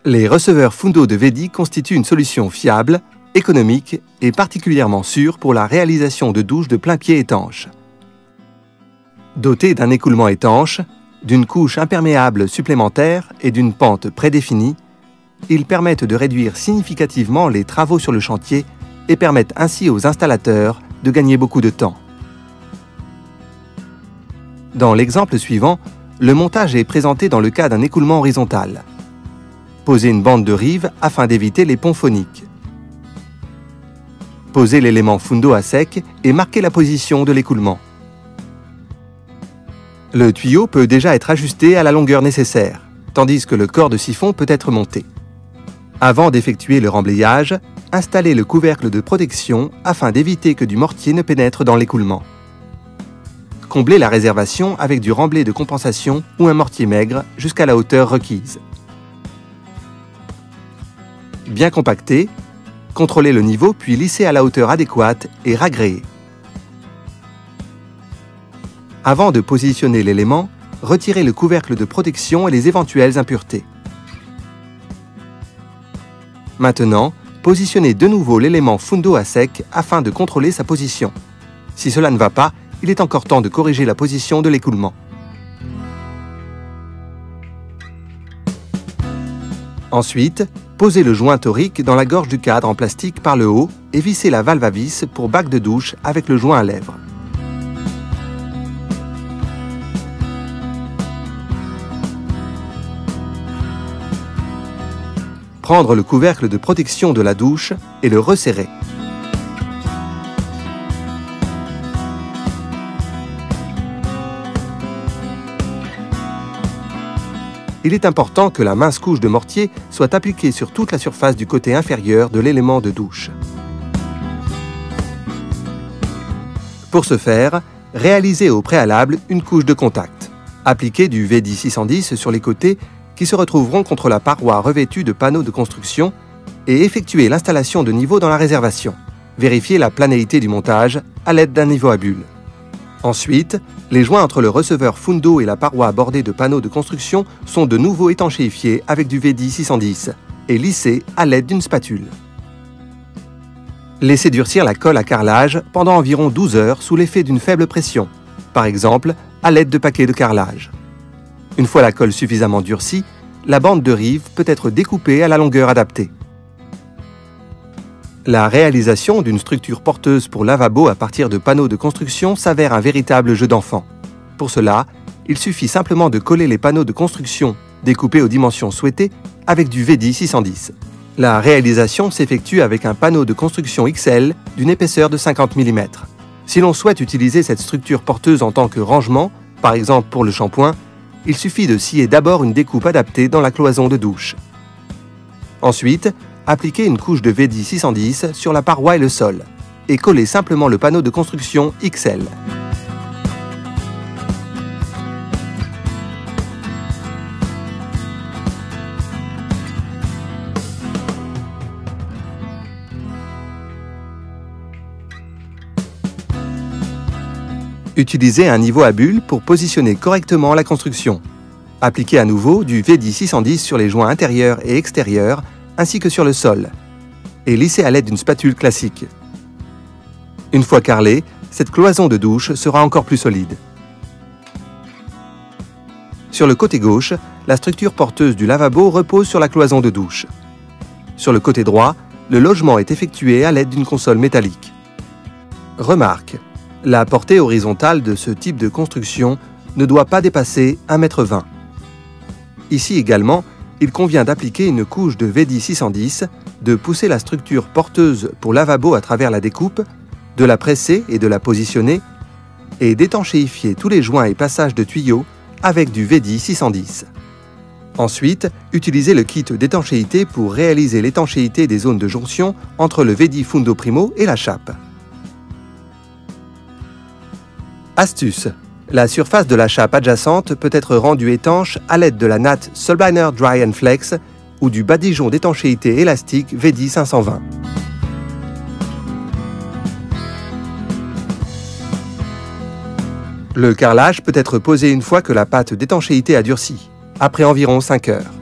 Les receveurs Fundo de VEDI constituent une solution fiable, économique et particulièrement sûre pour la réalisation de douches de plain-pied étanches. Dotés d'un écoulement étanche, d'une couche imperméable supplémentaire et d'une pente prédéfinie, ils permettent de réduire significativement les travaux sur le chantier et permettent ainsi aux installateurs de gagner beaucoup de temps. Dans l'exemple suivant, le montage est présenté dans le cas d'un écoulement horizontal. Posez une bande de rive afin d'éviter les ponts phoniques. Posez l'élément Fundo à sec et marquez la position de l'écoulement. Le tuyau peut déjà être ajusté à la longueur nécessaire, tandis que le corps de siphon peut être monté. Avant d'effectuer le remblayage, installez le couvercle de protection afin d'éviter que du mortier ne pénètre dans l'écoulement. Comblez la réservation avec du remblai de compensation ou un mortier maigre jusqu'à la hauteur requise. Bien compacté, contrôlez le niveau puis lissez à la hauteur adéquate et ragréez. Avant de positionner l'élément, retirez le couvercle de protection et les éventuelles impuretés. Maintenant, positionnez de nouveau l'élément Fundo à sec afin de contrôler sa position. Si cela ne va pas, il est encore temps de corriger la position de l'écoulement. Ensuite, posez le joint torique dans la gorge du cadre en plastique par le haut et vissez la valve à vis pour bac de douche avec le joint à lèvres. Prendre le couvercle de protection de la douche et le resserrer. Il est important que la mince couche de mortier soit appliquée sur toute la surface du côté inférieur de l'élément de douche. Pour ce faire, réalisez au préalable une couche de contact. Appliquez du VEDI 610 sur les côtés qui se retrouveront contre la paroi revêtue de panneaux de construction et effectuez l'installation de niveau dans la réservation. Vérifiez la planéité du montage à l'aide d'un niveau à bulles. Ensuite, les joints entre le receveur Fundo et la paroi bordée de panneaux de construction sont de nouveau étanchéifiés avec du VEDI 610 et lissés à l'aide d'une spatule. Laissez durcir la colle à carrelage pendant environ 12 heures sous l'effet d'une faible pression, par exemple à l'aide de paquets de carrelage. Une fois la colle suffisamment durcie, la bande de rive peut être découpée à la longueur adaptée. La réalisation d'une structure porteuse pour lavabo à partir de panneaux de construction s'avère un véritable jeu d'enfant. Pour cela, il suffit simplement de coller les panneaux de construction découpés aux dimensions souhaitées avec du VEDI 610. La réalisation s'effectue avec un panneau de construction XL d'une épaisseur de 50 mm. Si l'on souhaite utiliser cette structure porteuse en tant que rangement, par exemple pour le shampoing, il suffit de scier d'abord une découpe adaptée dans la cloison de douche. Ensuite, appliquez une couche de VEDI 610 sur la paroi et le sol et collez simplement le panneau de construction XL. Utilisez un niveau à bulles pour positionner correctement la construction. Appliquez à nouveau du VEDI 610 sur les joints intérieurs et extérieurs ainsi que sur le sol, et lissez à l'aide d'une spatule classique. Une fois carrelée, cette cloison de douche sera encore plus solide. Sur le côté gauche, la structure porteuse du lavabo repose sur la cloison de douche. Sur le côté droit, le logement est effectué à l'aide d'une console métallique. Remarque, la portée horizontale de ce type de construction ne doit pas dépasser 1,20 m. Ici également, il convient d'appliquer une couche de VEDI 610, de pousser la structure porteuse pour lavabo à travers la découpe, de la presser et de la positionner, et d'étanchéifier tous les joints et passages de tuyaux avec du VEDI 610. Ensuite, utilisez le kit d'étanchéité pour réaliser l'étanchéité des zones de jonction entre le VEDI Fundo Primo et la chape. Astuce: la surface de la chape adjacente peut être rendue étanche à l'aide de la natte Subliner Dry and Flex ou du badigeon d'étanchéité élastique VEDI 520. Le carrelage peut être posé une fois que la pâte d'étanchéité a durci, après environ 5 heures.